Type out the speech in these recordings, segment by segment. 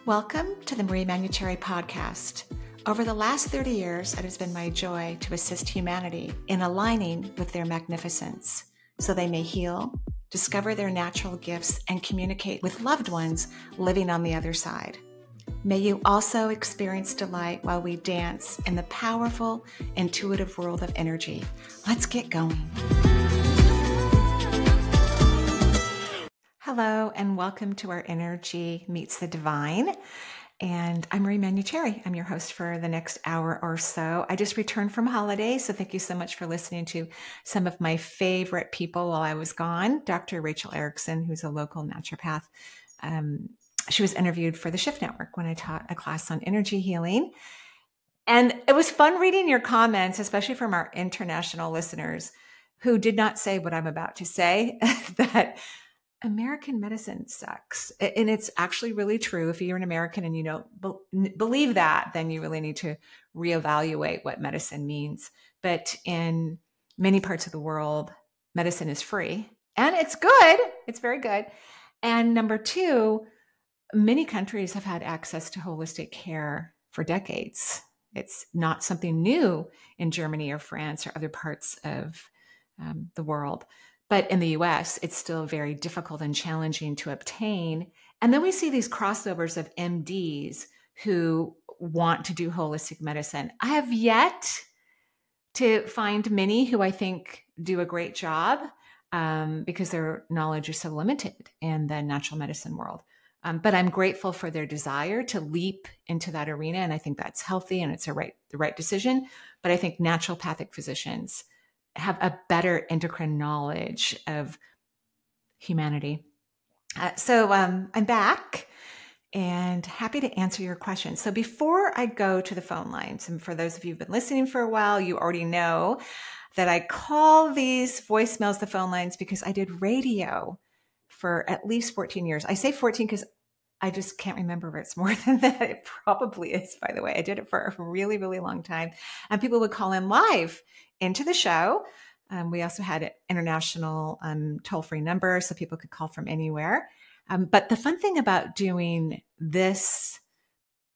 Welcome to the Manuchehri podcast. Over the last 30 years, it has been my joy to assist humanity in aligning with their magnificence so they may heal, discover their natural gifts, and communicate with loved ones living on the other side. May you also experience delight while we dance in the powerful, intuitive world of energy. Let's get going. Hello, and welcome to our Energy Meets the Divine. And I'm Manuchehri. I'm your host for the next hour or so. I just returned from holiday, so thank you so much for listening to some of my favorite people while I was gone. Dr. Rachel Erickson, who's a local naturopath. She was interviewed for the Shift Network when I taught a class on energy healing. And it was fun reading your comments, especially from our international listeners who did not say what I'm about to say, that American medicine sucks. And it's actually really true. If you're an American and you don't believe that, then you really need to reevaluate what medicine means. But in many parts of the world, medicine is free and it's good. It's very good. And number two, many countries have had access to holistic care for decades. It's not something new in Germany or France or other parts of the world. But in the US, it's still very difficult and challenging to obtain. And then we see these crossovers of MDs who want to do holistic medicine. I have yet to find many who I think do a great job because their knowledge is so limited in the natural medicine world. But I'm grateful for their desire to leap into that arena. And I think that's healthy and it's the right decision. But I think naturopathic physicians have a better endocrine knowledge of humanity. So I'm back and happy to answer your questions. So before I go to the phone lines, and for those of you who've been listening for a while, you already know that I call these voicemails the phone lines because I did radio for at least 14 years. I say 14 because I just can't remember if it's more than that. It probably is, by the way. I did it for a really, really long time. And people would call in live into the show. We also had an international toll-free number so people could call from anywhere. But the fun thing about doing this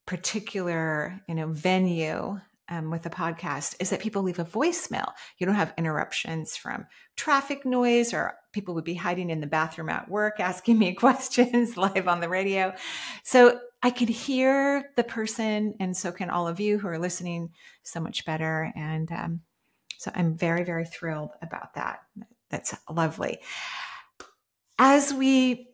particular, venue with a podcast is that people leave a voicemail. You don't have interruptions from traffic noise, or people would be hiding in the bathroom at work asking me questions live on the radio. So I could hear the person, and so can all of you who are listening, so much better. And so I'm very, very thrilled about that. That's lovely. As we,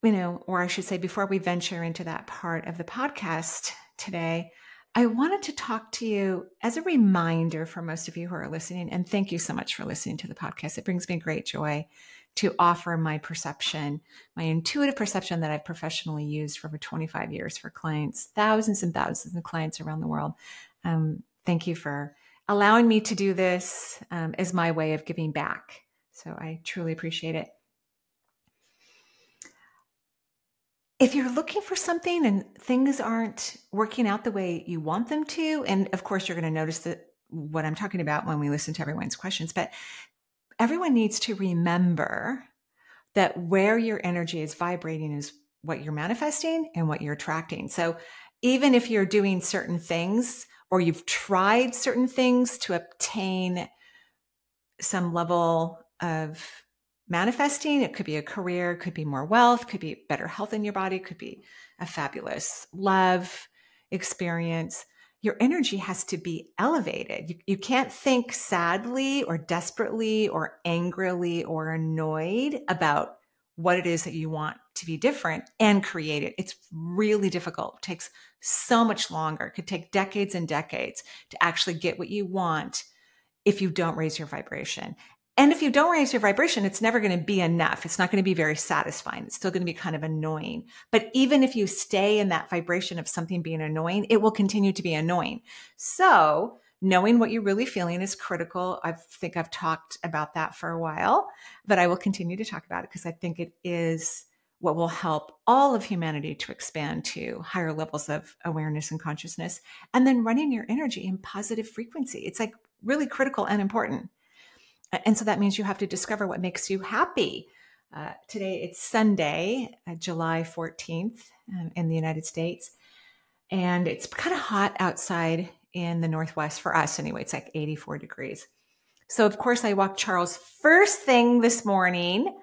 or I should say, before we venture into that part of the podcast today, I wanted to talk to you as a reminder for most of you who are listening, and thank you so much for listening to the podcast. It brings me great joy to offer my perception, my intuitive perception that I've professionally used for over 25 years for clients, thousands and thousands of clients around the world. Thank you for allowing me to do this as my way of giving back. So I truly appreciate it. If you're looking for something and things aren't working out the way you want them to, and of course you're going to notice what I'm talking about when we listen to everyone's questions, but everyone needs to remember that where your energy is vibrating is what you're manifesting and what you're attracting. So even if you're doing certain things or you've tried certain things to obtain some level of manifesting, it could be a career, it could be more wealth, could be better health in your body, could be a fabulous love experience. Your energy has to be elevated. You can't think sadly or desperately or angrily or annoyed about what it is that you want to be different and create it. It's really difficult. It takes so much longer. It could take decades and decades to actually get what you want if you don't raise your vibration. And if you don't raise your vibration, it's never going to be enough. It's not going to be very satisfying. It's still going to be kind of annoying. But even if you stay in that vibration of something being annoying, it will continue to be annoying. So knowing what you're really feeling is critical. I think I've talked about that for a while, but I will continue to talk about it because I think it is what will help all of humanity to expand to higher levels of awareness and consciousness. And then running your energy in positive frequency. It's like really critical and important. And so that means you have to discover what makes you happy. Today it's Sunday, July 14th in the United States. And it's kind of hot outside in the Northwest for us anyway. It's like 84 degrees. So, of course, I walked Charles first thing this morning.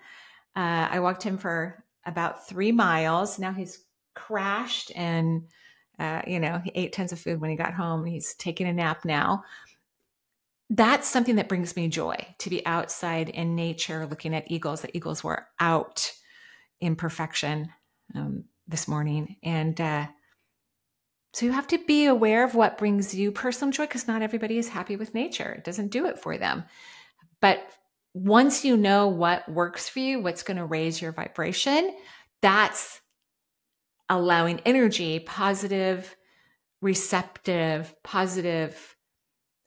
I walked him for about 3 miles. Now he's crashed and, he ate tons of food when he got home. He's taking a nap now. That's something that brings me joy, to be outside in nature looking at eagles. The eagles were out in perfection this morning. And so you have to be aware of what brings you personal joy, because not everybody is happy with nature. It doesn't do it for them. But once you know what works for you, what's going to raise your vibration, that's allowing energy, positive, receptive, positive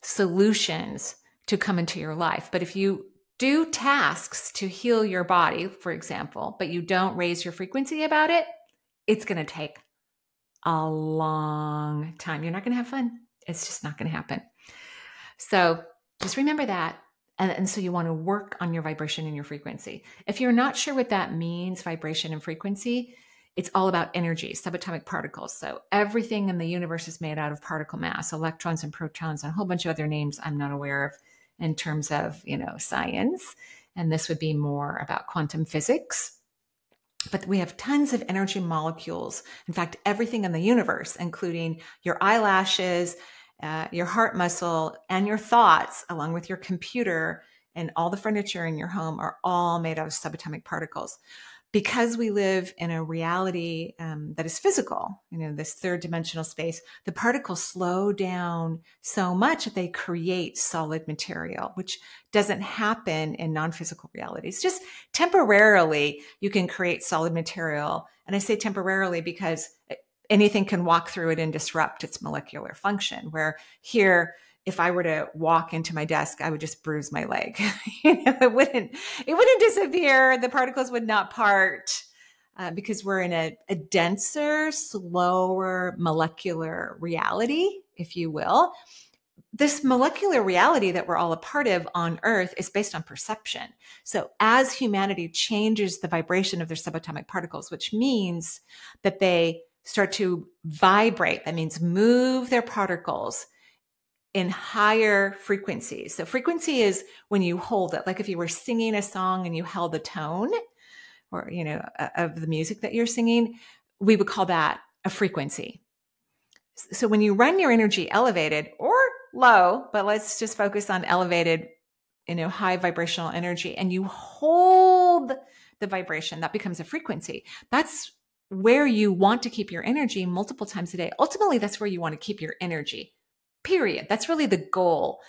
solutions to come into your life. But if you do tasks to heal your body, for example, but you don't raise your frequency about it, it's going to take a long time. You're not going to have fun. It's just not going to happen. So just remember that. And so you want to work on your vibration and your frequency. If you're not sure what that means, vibration and frequency, it's all about energy, subatomic particles. So everything in the universe is made out of particle mass, electrons and protons, and a whole bunch of other names I'm not aware of in terms of, science. And this would be more about quantum physics. But we have tons of energy molecules. In fact, everything in the universe, including your eyelashes, your heart muscle, and your thoughts, along with your computer and all the furniture in your home, are all made out of subatomic particles. Because we live in a reality that is physical, this third dimensional space, the particles slow down so much that they create solid material, which doesn't happen in non-physical realities. Just temporarily, you can create solid material. And I say temporarily because anything can walk through it and disrupt its molecular function, where here, if I were to walk into my desk, I would just bruise my leg. It wouldn't disappear. The particles would not part because we're in a denser, slower molecular reality, if you will. This molecular reality that we're all a part of on Earth is based on perception. So as humanity changes the vibration of their subatomic particles, which means that they start to vibrate, that means move their particles in higher frequencies. So frequency is when you hold it, like if you were singing a song and you held the tone or, of the music that you're singing, we would call that a frequency. So when you run your energy elevated or low, but let's just focus on elevated, high vibrational energy, and you hold the vibration, that becomes a frequency. That's where you want to keep your energy multiple times a day. Ultimately, that's where you want to keep your energy. Period. That's really the goal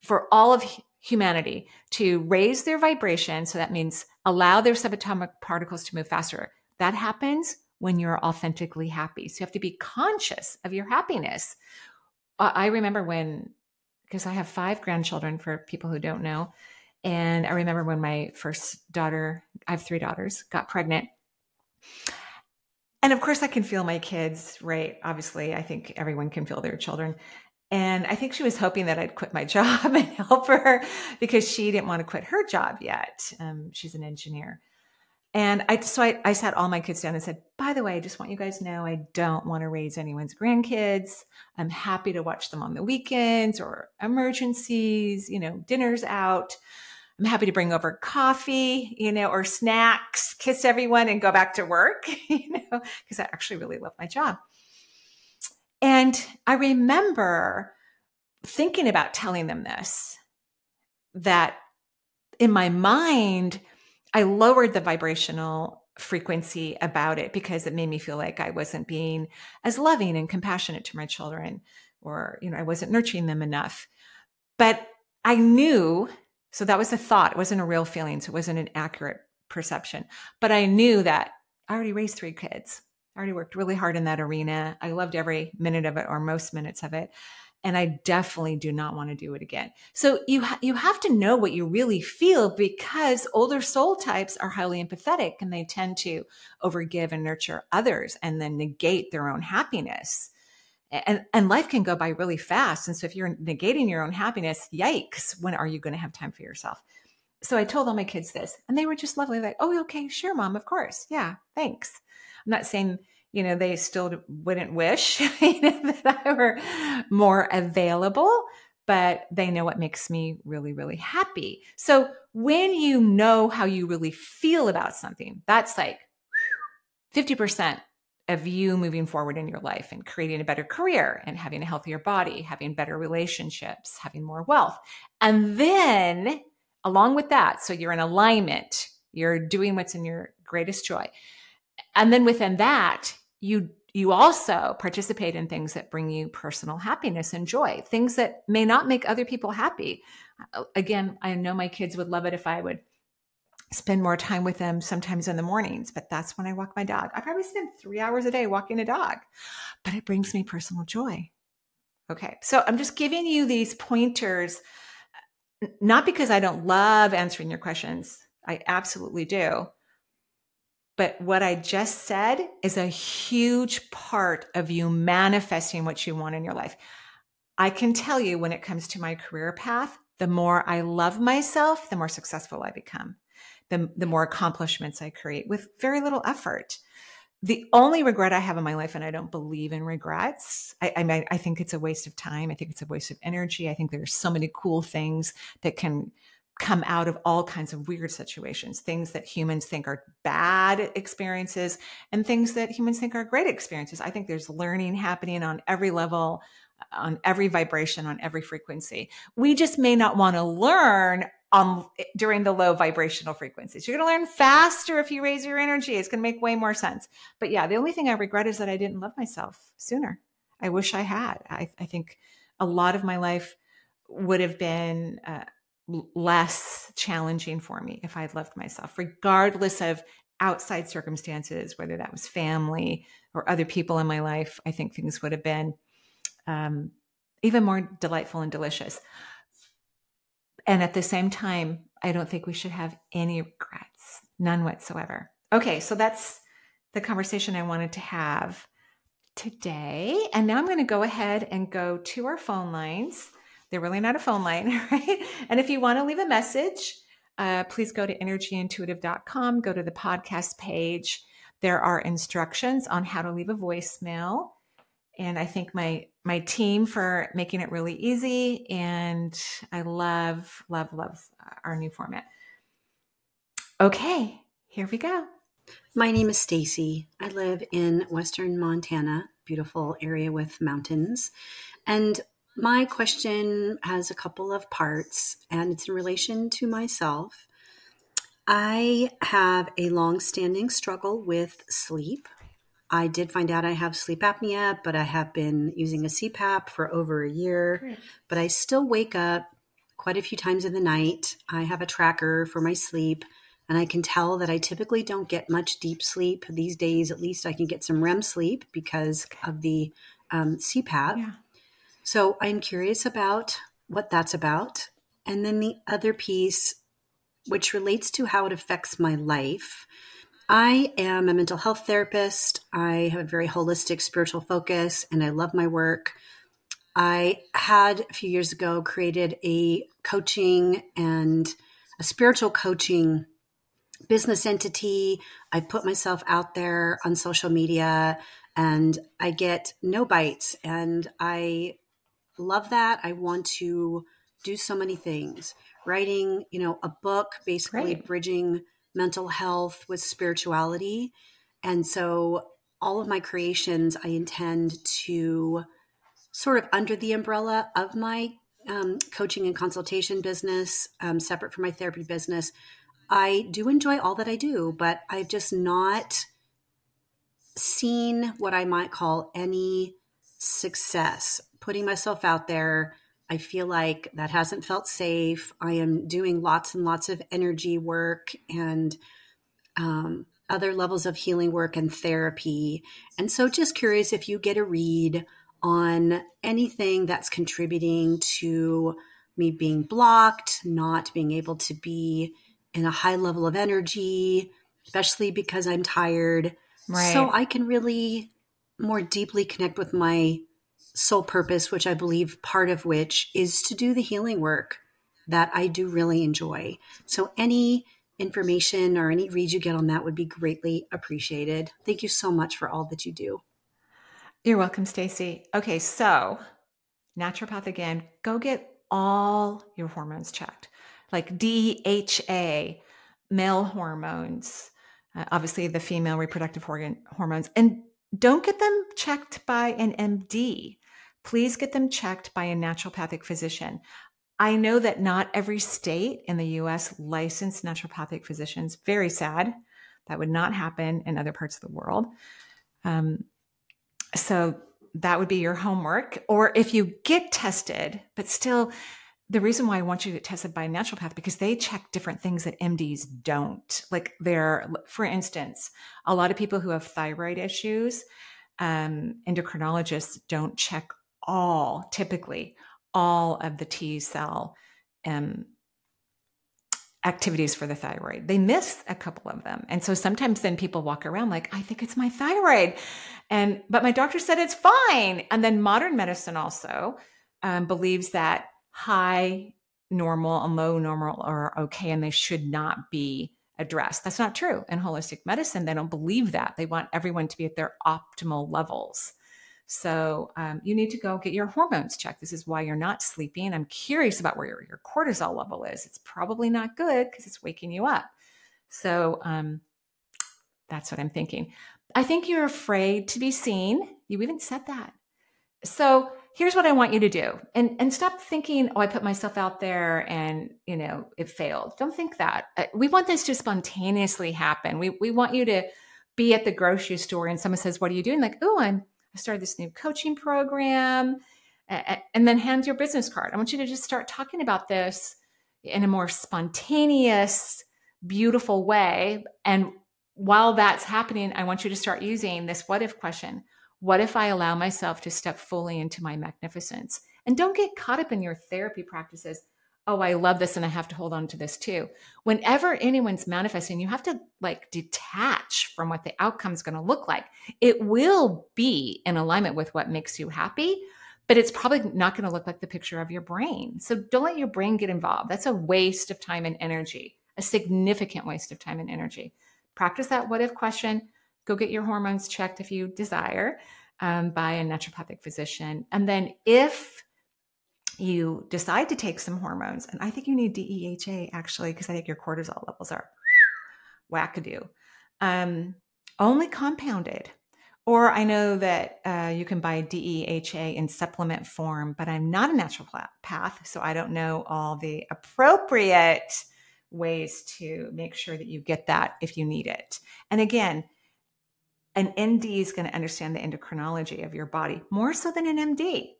for all of humanity, to raise their vibration. So that means allow their subatomic particles to move faster. That happens when you're authentically happy. So you have to be conscious of your happiness. I remember because I have 5 grandchildren for people who don't know. And I remember when my first daughter, I have 3 daughters, got pregnant. And of course I can feel my kids, right? Obviously, I think everyone can feel their children. And I think she was hoping that I'd quit my job and help her because she didn't want to quit her job yet. She's an engineer. And I sat all my kids down and said, by the way, I just want you guys to know I don't want to raise anyone's grandkids. I'm happy to watch them on the weekends or emergencies, dinners out. I'm happy to bring over coffee, or snacks, kiss everyone and go back to work, because I actually really love my job. And I remember thinking about telling them this, that in my mind, I lowered the vibrational frequency about it because it made me feel like I wasn't being as loving and compassionate to my children, or, I wasn't nurturing them enough. But I knew, so that was a thought. It wasn't a real feeling. So it wasn't an accurate perception. But I knew that I already raised 3 kids. I already worked really hard in that arena. I loved every minute of it, or most minutes of it. And I definitely do not want to do it again. So you have to know what you really feel, because older soul types are highly empathetic and they tend to overgive and nurture others and then negate their own happiness. And life can go by really fast. And so if you're negating your own happiness, yikes, when are you going to have time for yourself? So I told all my kids this, and they were just lovely. Like, oh, okay, sure, mom, of course. Yeah, thanks. I'm not saying, they still wouldn't wish, that I were more available, but they know what makes me really, really happy. So when you know how you really feel about something, that's like 50% of you moving forward in your life and creating a better career and having a healthier body, having better relationships, having more wealth. And then along with that, so you're in alignment, you're doing what's in your greatest joy. And then within that, you also participate in things that bring you personal happiness and joy, things that may not make other people happy. Again, I know my kids would love it if I would spend more time with them sometimes in the mornings, but that's when I walk my dog. I probably spend 3 hours a day walking a dog, but it brings me personal joy. Okay. So I'm just giving you these pointers, not because I don't love answering your questions. I absolutely do. But what I just said is a huge part of you manifesting what you want in your life. I can tell you when it comes to my career path, the more I love myself, the more successful I become. The more accomplishments I create with very little effort. The only regret I have in my life, and I don't believe in regrets, I think it's a waste of time. I think it's a waste of energy. I think there's so many cool things that can come out of all kinds of weird situations, things that humans think are bad experiences and things that humans think are great experiences. I think there's learning happening on every level, on every vibration, on every frequency. We just may not want to learn during the low vibrational frequencies. You're going to learn faster if you raise your energy. It's going to make way more sense. But yeah, the only thing I regret is that I didn't love myself sooner. I wish I had. I think a lot of my life would have been less challenging for me if I'd loved myself, regardless of outside circumstances, whether that was family or other people in my life. I think things would have been even more delightful and delicious. And at the same time, I don't think we should have any regrets, none whatsoever. Okay, so that's the conversation I wanted to have today. And now I'm going to go ahead and go to our phone lines. They're really not a phone line, right? And if you want to leave a message, please go to energyintuitive.com, go to the podcast page. There are instructions on how to leave a voicemail. And I thank my team for making it really easy. And I love, love, love our new format. Okay, here we go. My name is Stacy. I live in Western Montana, beautiful area with mountains. And my question has a couple of parts, and it's in relation to myself. I have a long-standing struggle with sleep. I did find out I have sleep apnea, but I have been using a CPAP for over a year. Great. But I still wake up quite a few times in the night. I have a tracker for my sleep, and I can tell that I typically don't get much deep sleep. These days, at least I can get some REM sleep because of the CPAP. Yeah. So I'm curious about what that's about. And then the other piece, which relates to how it affects my life. I am a mental health therapist. I have a very holistic spiritual focus, and I love my work. I had a few years ago created a coaching and a spiritual coaching business entity. I put myself out there on social media, and I get no bites, and I love that. I want to do so many things. Writing, a book, basically Great. Bridging mental health with spirituality. And so all of my creations, I intend to sort of under the umbrella of my coaching and consultation business, separate from my therapy business. I do enjoy all that I do, but I've just not seen what I might call any success. Putting myself out there, I feel like that hasn't felt safe. I am doing lots and lots of energy work and other levels of healing work and therapy. And so just curious if you get a read on anything that's contributing to me being blocked, not being able to be in a high level of energy, especially because I'm tired. Right. So I can really more deeply connect with my soul purpose, which I believe part of which is to do the healing work that I do really enjoy. So any information or any reads you get on that would be greatly appreciated. Thank you so much for all that you do. You're welcome, Stacy. Okay, so naturopath again, go get all your hormones checked, like DHA, male hormones, obviously the female reproductive organ hormones, and don't get them checked by an MD. Please get them checked by a naturopathic physician. I know that not every state in the US licensed naturopathic physicians. Very sad. That would not happen in other parts of the world. So that would be your homework. Or if you get tested, but still, the reason why I want you to get tested by a naturopath, because they check different things that MDs don't. Like for instance, a lot of people who have thyroid issues, endocrinologists don't check typically all of the T cell activities for the thyroid. They miss a couple of them. And so sometimes then people walk around like, I think it's my thyroid. But my doctor said it's fine. And then modern medicine also believes that high normal and low normal are okay and they should not be addressed. That's not true. In holistic medicine, they don't believe that. They want everyone to be at their optimal levels. So you need to go get your hormones checked. This is why you're not sleeping. I'm curious about where your cortisol level is. It's probably not good because it's waking you up. So that's what I'm thinking. I think you're afraid to be seen. You even said that. So here's what I want you to do. And stop thinking, oh, I put myself out there and, it failed. Don't think that. We want this to spontaneously happen. We want you to be at the grocery store and someone says, what are you doing? Like, oh, I started this new coaching program, and then hand your business card. I want you to just start talking about this in a more spontaneous, beautiful way. And while that's happening, I want you to start using this what if question. What if I allow myself to step fully into my magnificence? And don't get caught up in your therapy practices. Oh, I love this and I have to hold on to this too. Whenever anyone's manifesting, you have to detach from what the outcome is going to look like. It will be in alignment with what makes you happy, but it's probably not going to look like the picture of your brain. So don't let your brain get involved. That's a waste of time and energy, a significant waste of time and energy. Practice that what if question. Go get your hormones checked if you desire by a naturopathic physician. And then if you decide to take some hormones, and I think you need DEHA actually, because I think your cortisol levels are wackadoo, only compounded. Or I know that you can buy DEHA in supplement form, but I'm not a naturopath, so I don't know all the appropriate ways to make sure that you get that if you need it. And again, an ND is going to understand the endocrinology of your body more so than an MD.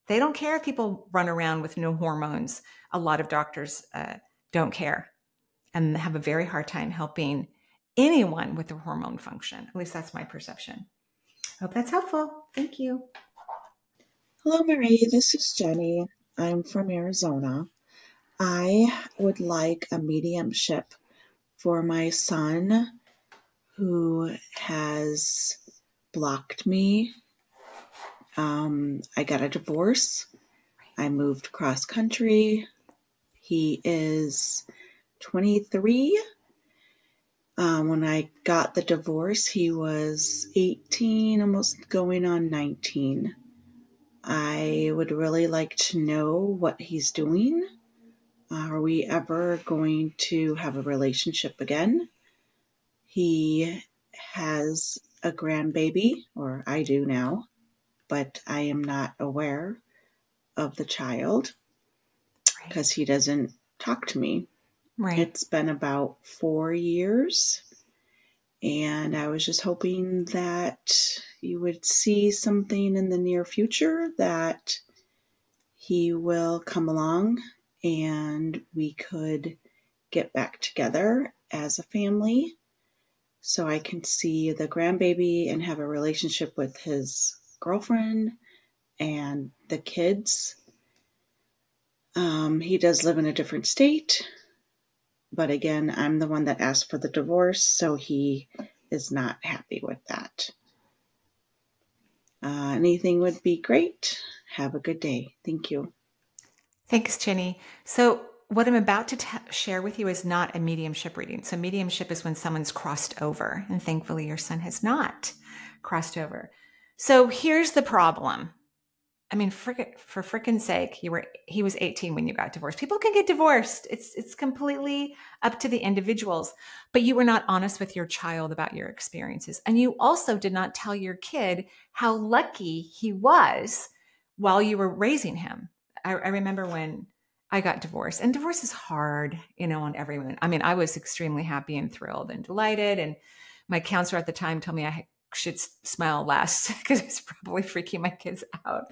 They don't care if people run around with no hormones. A lot of doctors don't care and have a very hard time helping anyone with their hormone function. At least that's my perception. Hope that's helpful. Thank you. Hello, Marie. This is Jenny. I'm from Arizona. I would like a mediumship for my son who has blocked me. I got a divorce. I moved cross country. He is 23. When I got the divorce, he was 18, almost going on 19. I would really like to know what he's doing. Are we ever going to have a relationship again? He has a grandbaby, or I do now, but I am not aware of the child because he doesn't talk to me. Right. It's been about 4 years, and I was just hoping that you would see something in the near future that he will come along and we could get back together as a family so I can see the grandbaby and have a relationship with his girlfriend and the kids. He does live in a different state, but again, I'm the one that asked for the divorce, so he is not happy with that. Anything would be great. Have a good day. Thank you. Thanks, Jenny. So what I'm about to share with you is not a mediumship reading. So mediumship is when someone's crossed over, and thankfully your son has not crossed over. So here's the problem. I mean, for frickin' sake, he was 18 when you got divorced. People can get divorced. It's completely up to the individuals. But you were not honest with your child about your experiences. And you also did not tell your kid how lucky he was while you were raising him. I remember when I got divorced, and divorce is hard, on everyone. I mean, I was extremely happy and thrilled and delighted. And my counselor at the time told me I should smile less because it was probably freaking my kids out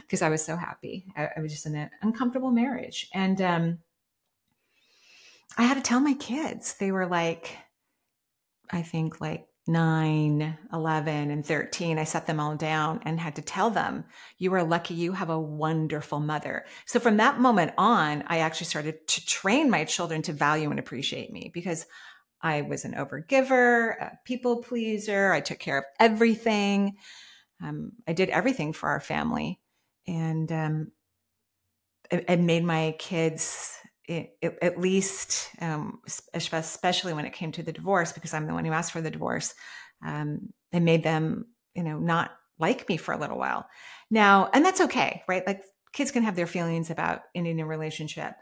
because I was so happy. I was just in an uncomfortable marriage. And I had to tell my kids. They were like, I think like 9, 11, and 13. I set them all down and had to tell them, you are lucky you have a wonderful mother. So from that moment on, I actually started to train my children to value and appreciate me because I was an overgiver, a people pleaser. I took care of everything. I did everything for our family. And it made my kids, at least, especially when it came to the divorce, because I'm the one who asked for the divorce, it made them, not like me for a little while. Now, and that's okay, right? Like kids can have their feelings about ending a relationship.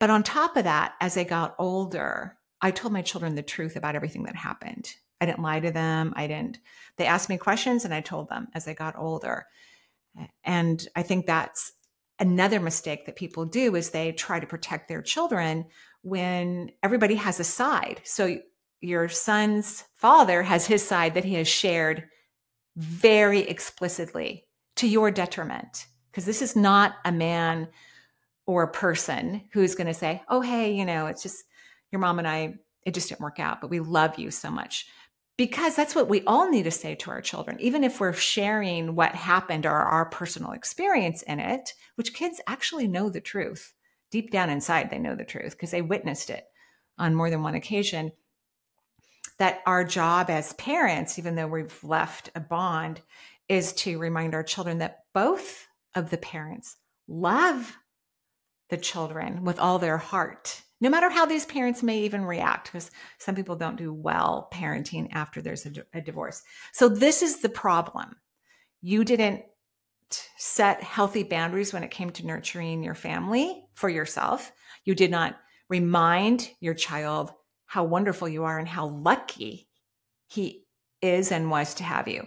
But on top of that, as they got older, I told my children the truth about everything that happened. I didn't lie to them. They asked me questions and I told them as they got older. And I think that's another mistake that people do is they try to protect their children when everybody has a side. So your son's father has his side that he has shared very explicitly to your detriment, because this is not a man or a person who's going to say, oh, hey, it's just your mom and I, it just didn't work out, but we love you so much. Because that's what we all need to say to our children, even if we're sharing what happened or our personal experience in it, which kids actually know the truth. Deep down inside, they know the truth because they witnessed it on more than one occasion. That our job as parents, even though we've left a bond, is to remind our children that both of the parents love the children with all their heart, no matter how these parents may even react, because some people don't do well parenting after there's a divorce. So this is the problem. You didn't set healthy boundaries when it came to nurturing your family for yourself. You did not remind your child how wonderful you are and how lucky he is and was to have you.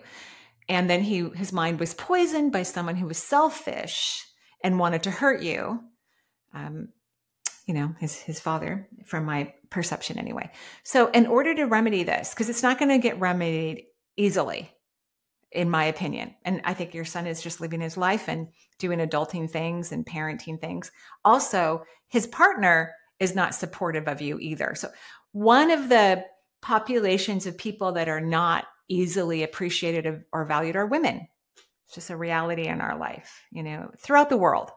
And then his mind was poisoned by someone who was selfish and wanted to hurt you. His father, from my perception anyway. So in order to remedy this, because it's not going to get remedied easily, in my opinion, and I think your son is just living his life and doing adulting things and parenting things. Also, his partner is not supportive of you either. So one of the populations of people that are not easily appreciated or valued are women. It's just a reality in our life. Throughout the world,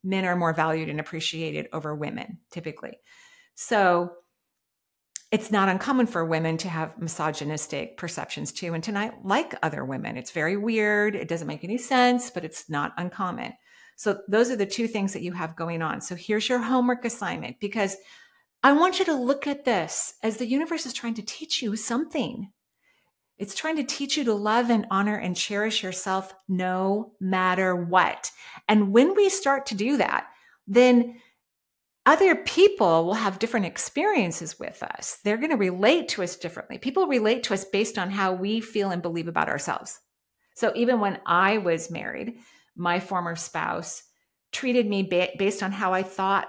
men are more valued and appreciated over women, typically. So it's not uncommon for women to have misogynistic perceptions too, and to not like other women. It's very weird. It doesn't make any sense, but it's not uncommon. So those are the two things that you have going on. So here's your homework assignment, because I want you to look at this as the universe is trying to teach you something. It's trying to teach you to love and honor and cherish yourself no matter what. And when we start to do that, then other people will have different experiences with us. They're going to relate to us differently. People relate to us based on how we feel and believe about ourselves. So even when I was married, my former spouse treated me based on how I thought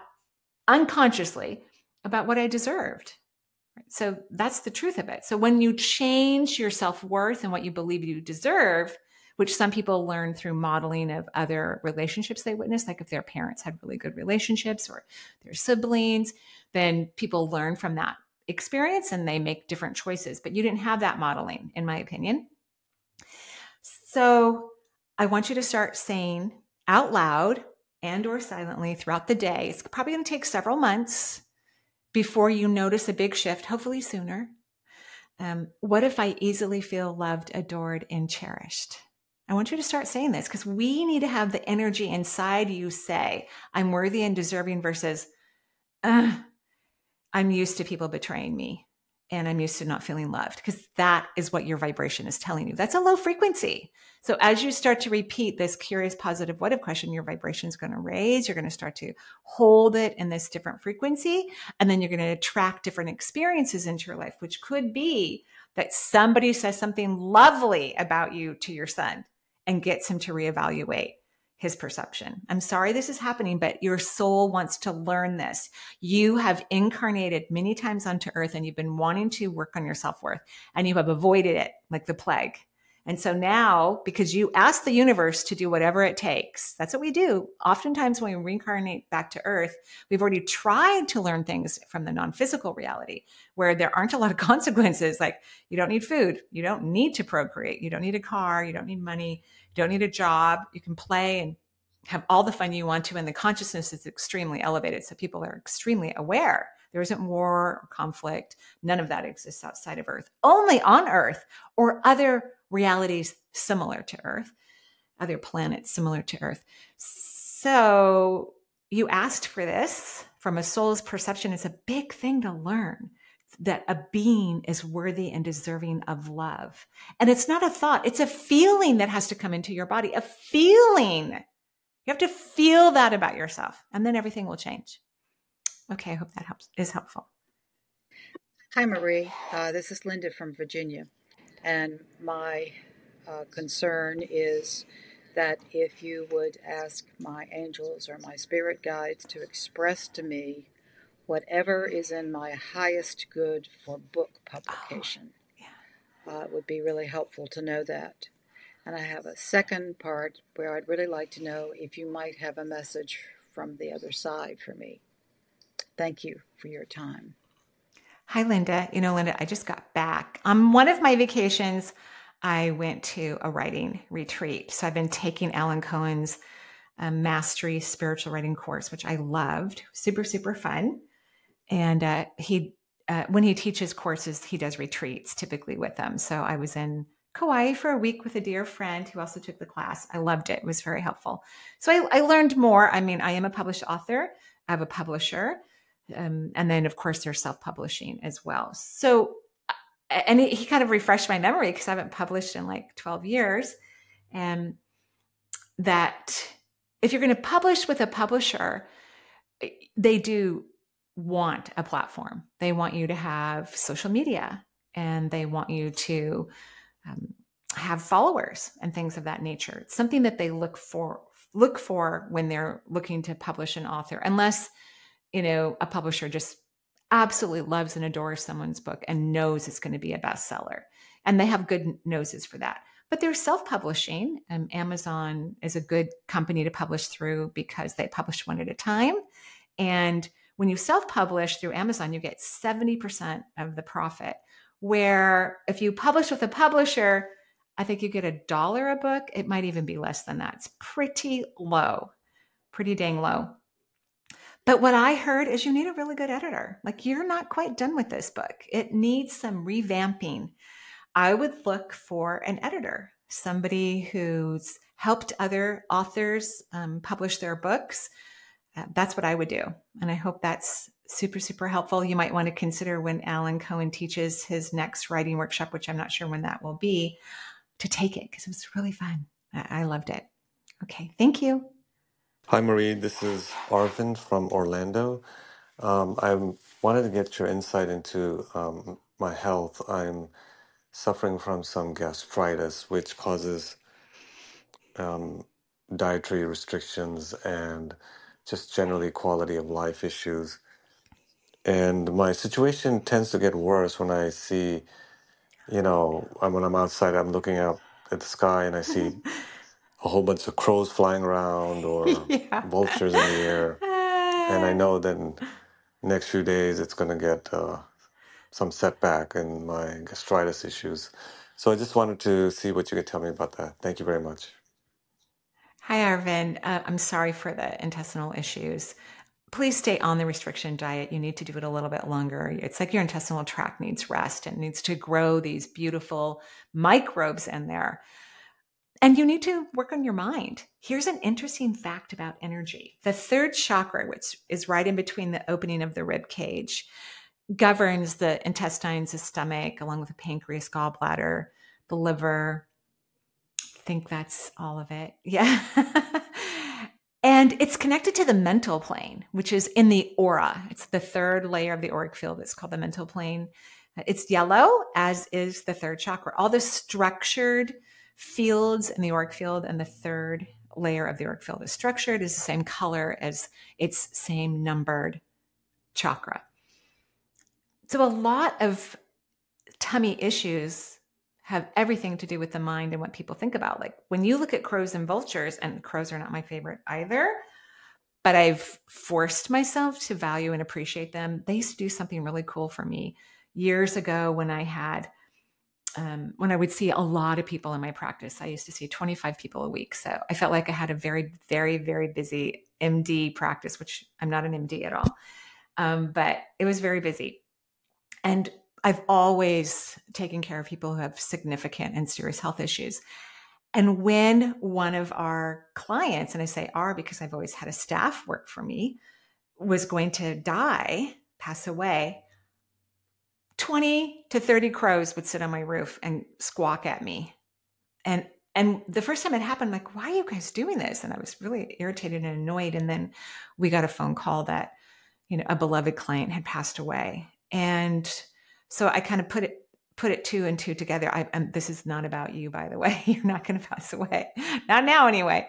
unconsciously about what I deserved. So that's the truth of it. So when you change your self-worth and what you believe you deserve, which some people learn through modeling of other relationships they witnessed, like if their parents had really good relationships or their siblings, then people learn from that experience and they make different choices. But you didn't have that modeling, in my opinion. So I want you to start saying out loud and or silently throughout the day. It's probably going to take several months before you notice a big shift, hopefully sooner. What if I easily feel loved, adored, and cherished? I want you to start saying this because we need to have the energy inside you say, I'm worthy and deserving versus, I'm used to people betraying me and I'm used to not feeling loved, because that is what your vibration is telling you. That's a low frequency. So as you start to repeat this curious, positive, what if question, your vibration is going to raise. You're going to start to hold it in this different frequency. And then you're going to attract different experiences into your life, which could be that somebody says something lovely about you to your son and gets him to reevaluate his perception. I'm sorry this is happening, but your soul wants to learn this. You have incarnated many times onto earth and you've been wanting to work on your self-worth and you have avoided it like the plague. And so now, because you ask the universe to do whatever it takes, that's what we do. Oftentimes when we reincarnate back to earth, we've already tried to learn things from the non-physical reality where there aren't a lot of consequences. Like you don't need food. You don't need to procreate. You don't need a car. You don't need money. You don't need a job. You can play and have all the fun you want to. And the consciousness is extremely elevated. So people are extremely aware. There isn't war or conflict. None of that exists outside of Earth, only on Earth or other realities similar to Earth, other planets similar to Earth. So you asked for this from a soul's perception. It's a big thing to learn that a being is worthy and deserving of love. And it's not a thought. It's a feeling that has to come into your body, a feeling. You have to feel that about yourself and then everything will change. Okay, I hope that is helpful. Hi, Marie. This is Linda from Virginia. And my concern is that if you would ask my angels or my spirit guides to express to me whatever is in my highest good for book publication, it would be really helpful to know that. And I have a second part where I'd really like to know if you might have a message from the other side for me. Thank you for your time. Hi, Linda. Linda, I just got back. On one of my vacations, I went to a writing retreat. So I've been taking Alan Cohen's Mastery Spiritual Writing course, which I loved. Super, super fun. And when he teaches courses, he does retreats typically with them. So I was in Kauai for a week with a dear friend who also took the class. I loved it. It was very helpful. So I learned more. I mean, I am a published author. I have a publisher. And then, of course, there's self-publishing as well. So, and he kind of refreshed my memory because I haven't published in like 12 years. And that if you're going to publish with a publisher, they do want a platform. They want you to have social media and they want you to have followers and things of that nature. It's something that they look for when they're looking to publish an author, unless a publisher just absolutely loves and adores someone's book and knows it's going to be a bestseller. And they have good noses for that. But they're self-publishing. Amazon is a good company to publish through because they publish one at a time. And when you self-publish through Amazon, you get 70% of the profit. Where if you publish with a publisher, I think you get $1 a book. It might even be less than that. It's pretty low, pretty dang low. But what I heard is you need a really good editor. Like you're not quite done with this book. It needs some revamping. I would look for an editor, somebody who's helped other authors publish their books. That's what I would do. And I hope that's super, super helpful. You might want to consider when Alan Cohen teaches his next writing workshop, which I'm not sure when that will be, to take it because it was really fun. I loved it. Okay. Thank you. Hi, Marie. This is Arvind from Orlando. I wanted to get your insight into my health. I'm suffering from some gastritis, which causes dietary restrictions and just generally quality of life issues. And my situation tends to get worse when I see, when I'm outside, I'm looking out at the sky and I see a whole bunch of crows flying around or vultures in the air. And I know that in the next few days it's going to get some setback in my gastritis issues. So I just wanted to see what you could tell me about that. Thank you very much. Hi, Arvind. I'm sorry for the intestinal issues. Please stay on the restriction diet. You need to do it a little bit longer. It's like your intestinal tract needs rest and needs to grow these beautiful microbes in there. And you need to work on your mind. Here's an interesting fact about energy. The third chakra, which is right in between the opening of the rib cage, governs the intestines, the stomach, along with the pancreas, gallbladder, the liver. I think that's all of it. Yeah. And it's connected to the mental plane, which is in the aura. It's the third layer of the auric field. It's called the mental plane. It's yellow, as is the third chakra. All the structured fields in the auric field and the third layer of the auric field is structured, is the same color as its same numbered chakra. So a lot of tummy issues have everything to do with the mind and what people think about. Like when you look at crows and vultures, and crows are not my favorite either, but I've forced myself to value and appreciate them. They used to do something really cool for me years ago when I had, when I would see a lot of people in my practice. I used to see 25 people a week. So I felt like I had a very, very, very busy MD practice, which I'm not an MD at all. But it was very busy. And I've always taken care of people who have significant and serious health issues. And when one of our clients, and I say our because I've always had a staff work for me, was going to die, pass away, 20 to 30 crows would sit on my roof and squawk at me. And the first time it happened, I'm like, why are you guys doing this? And I was really irritated and annoyed. And then we got a phone call that, a beloved client had passed away. And so I kind of put it two and two together. This is not about you, by the way. You're not going to pass away. Not now anyway.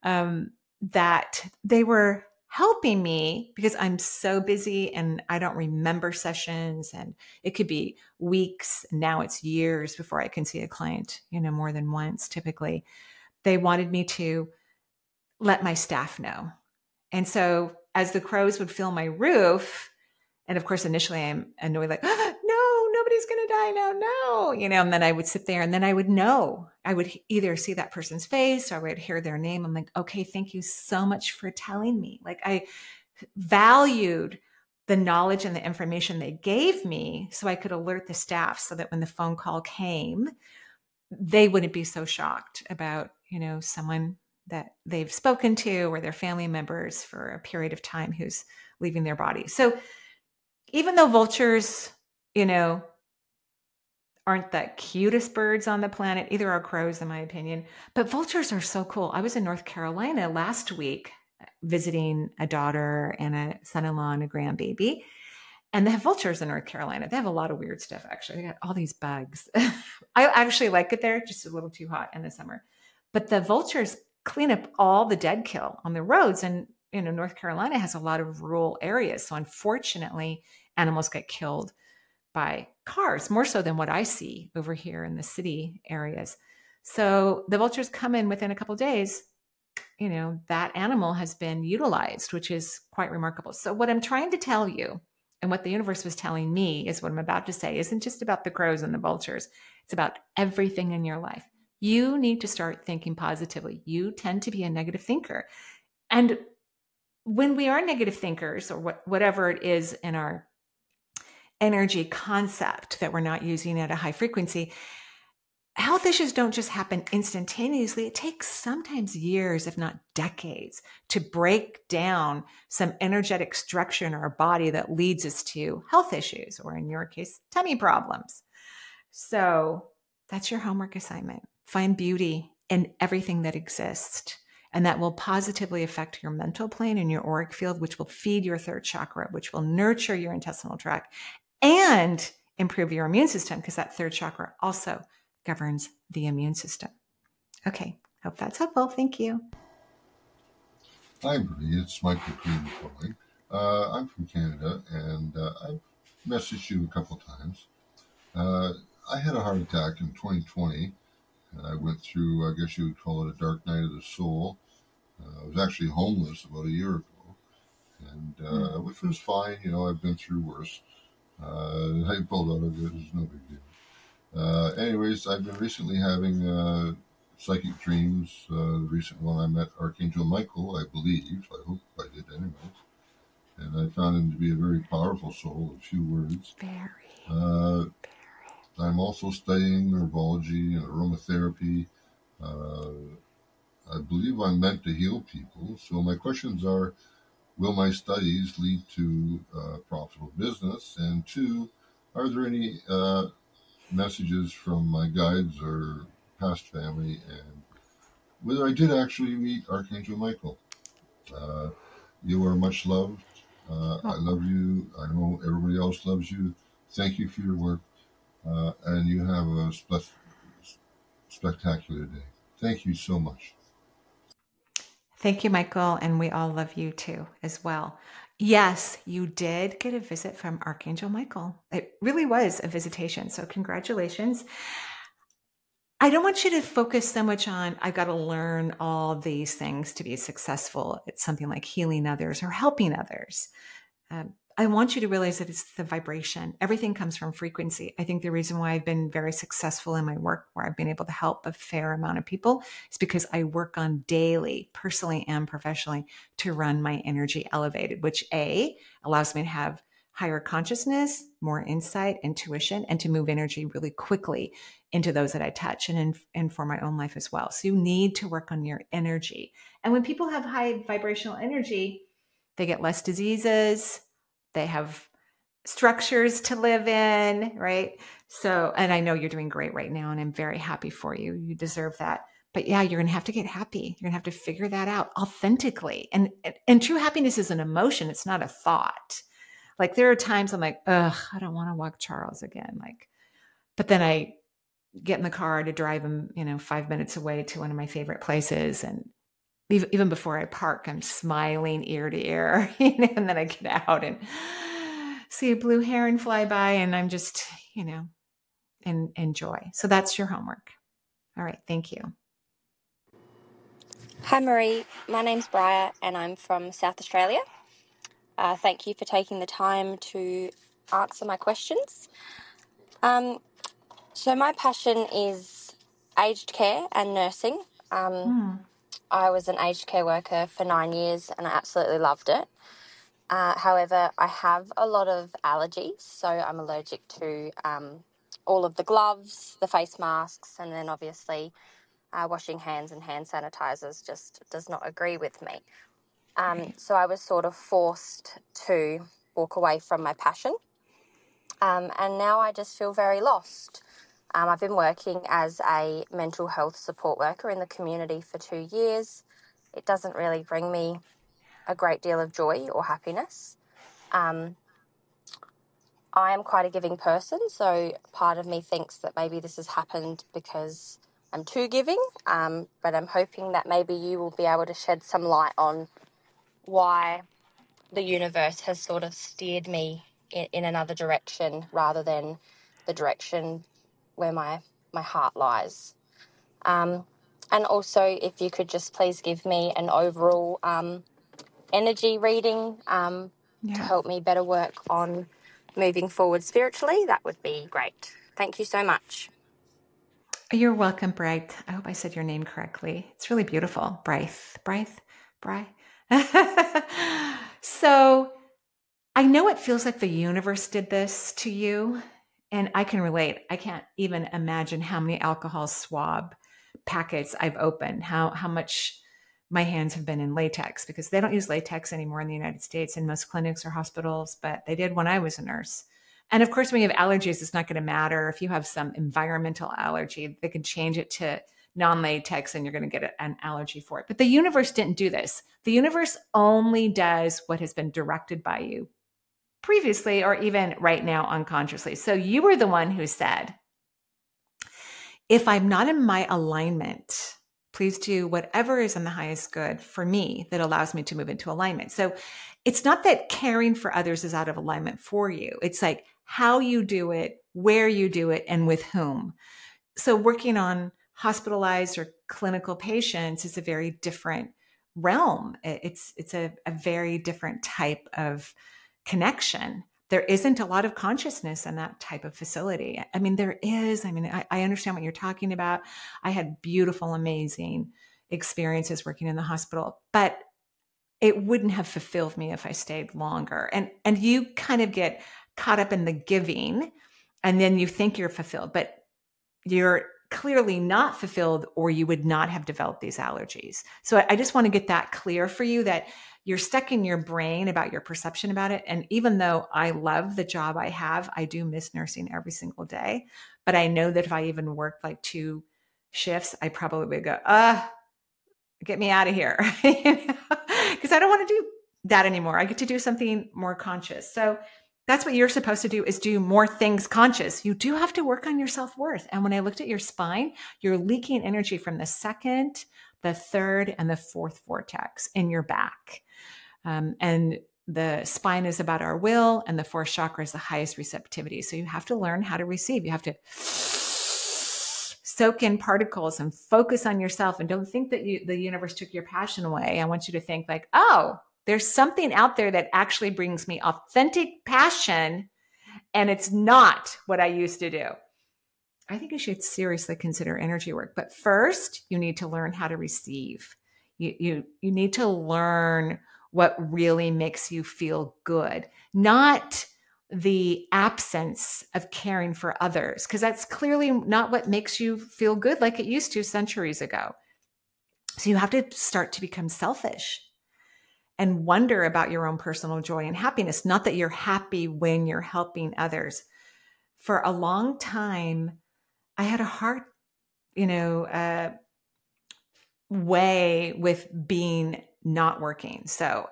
That they were helping me because I'm so busy and I don't remember sessions, and it could be weeks. Now it's years before I can see a client, more than once typically. They wanted me to let my staff know. And so as the crows would fill my roof, and of course, initially I'm annoyed, like, no, nobody's going to die now, no, and then I would sit there and then I would know. I would either see that person's face or I would hear their name. I'm like, okay, thank you so much for telling me. Like I valued the knowledge and the information they gave me so I could alert the staff so that when the phone call came, they wouldn't be so shocked about, someone that they've spoken to or their family members for a period of time who's leaving their body. So even though vultures, aren't the cutest birds on the planet, either are crows in my opinion, but vultures are so cool. I was in North Carolina last week visiting a daughter and a son-in-law and a grandbaby, and they have vultures in North Carolina. They have a lot of weird stuff, actually. They got all these bugs. I actually like it there, just a little too hot in the summer. But the vultures clean up all the dead kill on the roads, and North Carolina has a lot of rural areas. So unfortunately, animals get killed by cars, more so than what I see over here in the city areas. So the vultures come in within a couple of days, that animal has been utilized, which is quite remarkable. So what I'm trying to tell you and what the universe was telling me is what I'm about to say isn't just about the crows and the vultures. It's about everything in your life. You need to start thinking positively. You tend to be a negative thinker. And when we are negative thinkers, or whatever it is in our energy concept that we're not using at a high frequency, health issues don't just happen instantaneously. It takes sometimes years, if not decades, to break down some energetic structure in our body that leads us to health issues, or in your case, tummy problems. So that's your homework assignment. Find beauty in everything that exists. And that will positively affect your mental plane and your auric field, which will feed your third chakra, which will nurture your intestinal tract and improve your immune system, because that third chakra also governs the immune system. Okay, hope that's helpful. Thank you. Hi, Marie. It's Michael Green calling. I'm from Canada, and I've messaged you a couple times. I had a heart attack in 2020, and I went through, I guess you would call it a dark night of the soul. I was actually homeless about a year ago, and which was fine. I've been through worse. I pulled out of it. It was no big deal. Anyways, I've been recently having psychic dreams. The recent one, I met Archangel Michael, I believe. I hope I did anyways. And I found him to be a very powerful soul, a few words. Very. I'm also studying herbology and aromatherapy. Uh, I believe I'm meant to heal people. So my questions are, will my studies lead to profitable business? And two, are there any messages from my guides or past family, and whether I did actually meet Archangel Michael? Uh, you are much loved. I love you. I know everybody else loves you. Thank you for your work, and you have a spectacular day. Thank you so much. Thank you, Michael. And we all love you too, as well. Yes, you did get a visit from Archangel Michael. It really was a visitation. So, congratulations. I don't want you to focus so much on, I've got to learn all these things to be successful at something like healing others or helping others. I want you to realize that it's the vibration. Everything comes from frequency. I think the reason why I've been very successful in my work, where I've been able to help a fair amount of people, is because I work on daily, personally and professionally, to run my energy elevated, which allows me to have higher consciousness, more insight, intuition, and to move energy really quickly into those that I touch and for my own life as well. So you need to work on your energy. And when people have high vibrational energy, they get less diseases, they have structures to live in, right? So, and I know you're doing great right now, and I'm very happy for you. You deserve that. But yeah, you're going to have to get happy. You're going to have to figure that out authentically. And true happiness is an emotion. It's not a thought. Like there are times I'm like, ugh, I don't want to walk Charles again. Like, but then I get in the car to drive him, 5 minutes away to one of my favorite places. And even before I park, I'm smiling ear to ear, and then I get out and see a blue heron fly by, and I'm just, and enjoy. So that's your homework. All right. Thank you. Hi Marie, my name's Briar and I'm from South Australia. Thank you for taking the time to answer my questions. So my passion is aged care and nursing. I was an aged care worker for 9 years and I absolutely loved it. However, I have a lot of allergies, so I'm allergic to all of the gloves, the face masks, and then obviously washing hands and hand sanitizers just does not agree with me. So I was sort of forced to walk away from my passion. And now I just feel very lost. I've been working as a mental health support worker in the community for 2 years. It doesn't really bring me a great deal of joy or happiness. I am quite a giving person, so part of me thinks that maybe this has happened because I'm too giving, but I'm hoping that maybe you will be able to shed some light on why the universe has sort of steered me in another direction rather than the direction where my heart lies. And also, if you could just please give me an overall energy reading to help me better work on moving forward spiritually, that would be great. Thank you so much. You're welcome, Bright. I hope I said your name correctly. It's really beautiful. Brythe. So I know it feels like the universe did this to you, and I can relate. I can't even imagine how many alcohol swab packets I've opened, how much my hands have been in latex, because they don't use latex anymore in the United States in most clinics or hospitals, but they did when I was a nurse. And of course, when you have allergies, it's not going to matter. If you have some environmental allergy, they can change it to non-latex and you're going to get an allergy for it. But the universe didn't do this. The universe only does what has been directed by you previously or even right now unconsciously. So you were the one who said, if I'm not in my alignment, please do whatever is in the highest good for me that allows me to move into alignment. So it's not that caring for others is out of alignment for you. It's like how you do it, where you do it, and with whom. So working on hospitalized or clinical patients is a very different realm. It's a very different type of connection. There isn't a lot of consciousness in that type of facility. I mean, there is. I mean, I understand what you're talking about. I had beautiful, amazing experiences working in the hospital, but it wouldn't have fulfilled me if I stayed longer. And you kind of get caught up in the giving, and then you think you're fulfilled, but you're clearly not fulfilled, or you would not have developed these allergies. So I just want to get that clear for you, that you're stuck in your brain about your perception about it. And even though I love the job I have, I do miss nursing every single day. But I know that if I even worked like 2 shifts, I probably would go, get me out of here. Because I don't want to do that anymore. I get to do something more conscious. So that's what you're supposed to do, is do more things conscious. You do have to work on your self-worth. And when I looked at your spine, you're leaking energy from the 2nd, the 3rd, and the 4th vortex in your back. And the spine is about our will, and the 4th chakra is the highest receptivity. So you have to learn how to receive. You have to soak in particles and focus on yourself, and don't think that the universe took your passion away. I want you to think like, oh, there's something out there that actually brings me authentic passion, and it's not what I used to do. I think you should seriously consider energy work. But first, you need to learn how to receive. You need to learn what really makes you feel good, not the absence of caring for others, because that's clearly not what makes you feel good like it used to centuries ago. So you have to start to become selfish and wonder about your own personal joy and happiness, not that you're happy when you're helping others. For a long time, I had a hard, way with being not working. So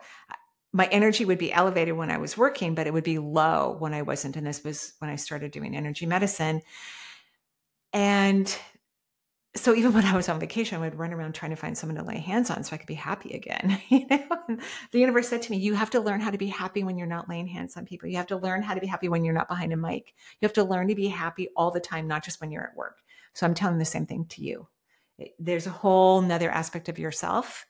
my energy would be elevated when I was working, but it would be low when I wasn't. And this was when I started doing energy medicine. And so even when I was on vacation, I would run around trying to find someone to lay hands on so I could be happy again. The universe said to me, you have to learn how to be happy when you're not laying hands on people. You have to learn how to be happy when you're not behind a mic. You have to learn to be happy all the time, not just when you're at work. So I'm telling the same thing to you. There's a whole nother aspect of yourself,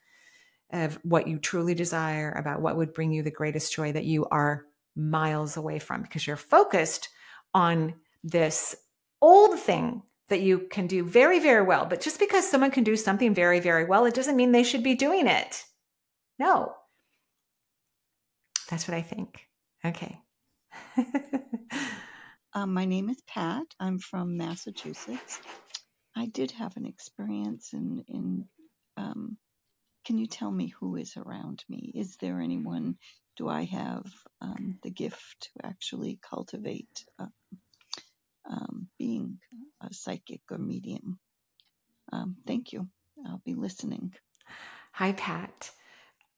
of what you truly desire, about what would bring you the greatest joy, that you are miles away from, because you're focused on this old thing that you can do very, very well. But just because someone can do something very, very well, it doesn't mean they should be doing it. No. That's what I think. Okay. My name is Pat. I'm from Massachusetts. I did have an experience in can you tell me who is around me? Is there anyone? Do I have the gift to actually cultivate being a psychic or medium? Thank you. I'll be listening. Hi, Pat.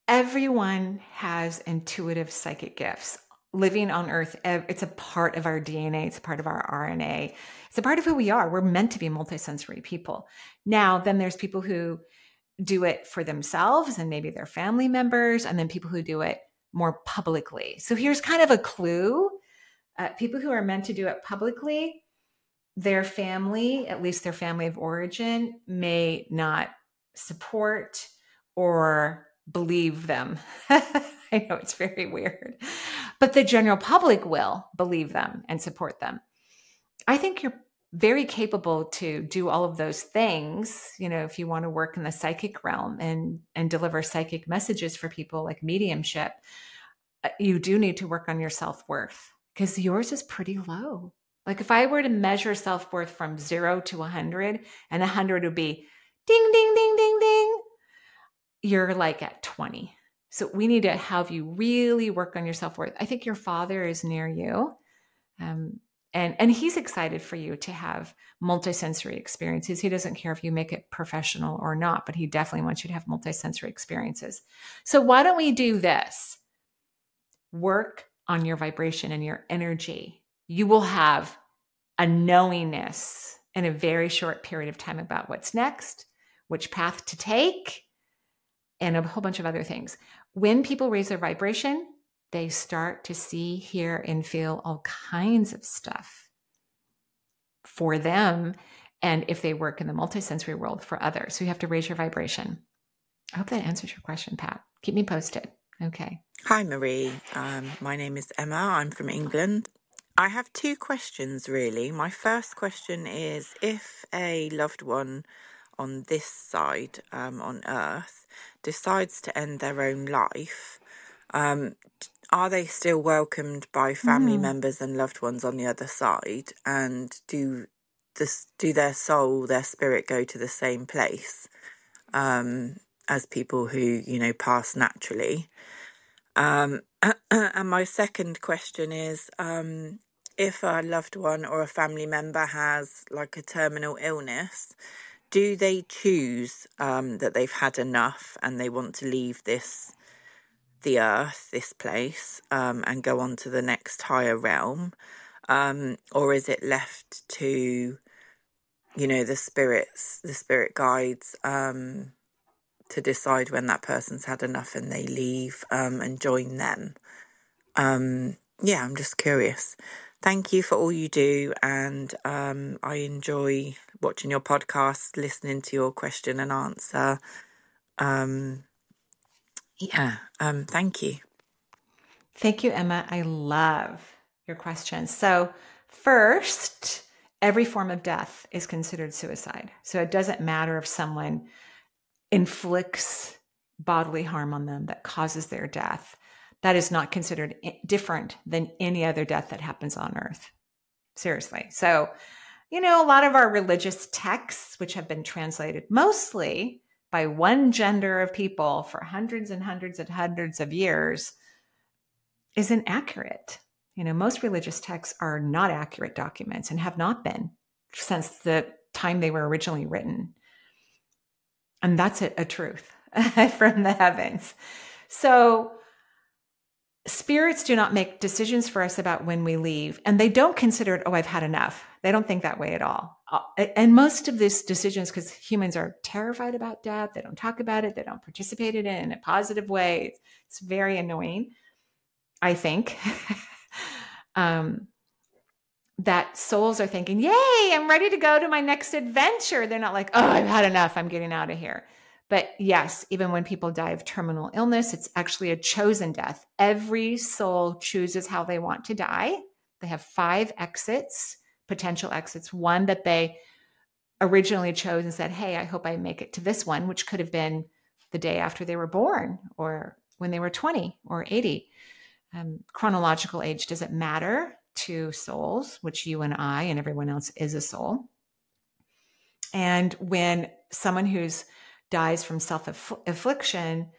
Everyone has intuitive psychic gifts. Living on Earth, it's a part of our DNA. It's a part of our RNA. It's a part of who we are. We're meant to be multisensory people. Now, then there's people who do it for themselves and maybe their family members, and then people who do it more publicly. So here's kind of a clue. People who are meant to do it publicly, their family, at least their family of origin, may not support or believe them. I know it's very weird, but the general public will believe them and support them. I think you're very capable to do all of those things. If you want to work in the psychic realm and deliver psychic messages for people, like mediumship, you do need to work on your self-worth, because yours is pretty low. Like if I were to measure self-worth from 0 to 100, and 100 would be ding, ding, ding, ding, ding, you're like at 20. So we need to have you really work on your self-worth. I think your father is near you. And he's excited for you to have multisensory experiences. He doesn't care if you make it professional or not, but he definitely wants you to have multisensory experiences. So why don't we do this? Work on your vibration and your energy. You will have a knowingness in a very short period of time about what's next, which path to take, and a whole bunch of other things. When people raise their vibration, they start to see, hear, and feel all kinds of stuff for them. And if they work in the multisensory world, for others. So you have to raise your vibration. I hope that answers your question, Pat. Keep me posted. Okay. Hi, Marie. My name is Emma. I'm from England. I have 2 questions, really. My first question is, if a loved one on this side, on Earth, decides to end their own life, are they still welcomed by family members and loved ones on the other side? And do do their soul, their spirit go to the same place as people who, pass naturally? And my second question is, if a loved one or a family member has like a terminal illness, do they choose that they've had enough and they want to leave the earth, this place, and go on to the next higher realm? Or is it left to, the spirit guides, to decide when that person's had enough and they leave and join them? Yeah, I'm just curious. Thank you for all you do, and I enjoy watching your podcast, listening to your question and answer. Thank you. Thank you, Emma. I love your question. So first, every form of death is considered suicide. So it doesn't matter if someone inflicts bodily harm on them that causes their death. That is not considered different than any other death that happens on earth. Seriously. So, a lot of our religious texts, which have been translated mostly by one gender of people for hundreds and hundreds and hundreds of years, isn't accurate. Most religious texts are not accurate documents and have not been since the time they were originally written. And that's a truth from the heavens. So spirits do not make decisions for us about when we leave, and they don't consider it, I've had enough. They don't think that way at all. And most of these decisions, because humans are terrified about death, they don't talk about it, they don't participate in it in a positive way. It's very annoying, I think. That souls are thinking, yay, I'm ready to go to my next adventure. They're not like, I've had enough, I'm getting out of here. But yes, even when people die of terminal illness, it's actually a chosen death. Every soul chooses how they want to die. They have 5 exits, potential exits. One that they originally chose and said, hey, I hope I make it to this one, which could have been the day after they were born or when they were 20 or 80. Chronological age doesn't matter to souls, which you and I and everyone else is a soul. And when someone who's dies from self-affliction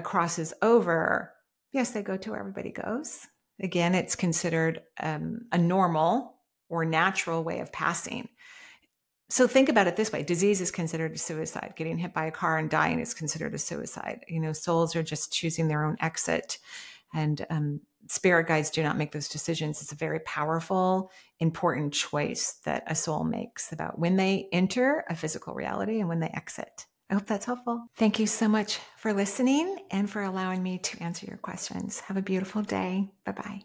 crosses over, yes, they go to where everybody goes. Again, it's considered a normal or natural way of passing. So think about it this way. Disease is considered a suicide. Getting hit by a car and dying is considered a suicide. Souls are just choosing their own exit. And spirit guides do not make those decisions. It's a very powerful, important choice that a soul makes about when they enter a physical reality and when they exit. I hope that's helpful. Thank you so much for listening and for allowing me to answer your questions. Have a beautiful day. Bye-bye.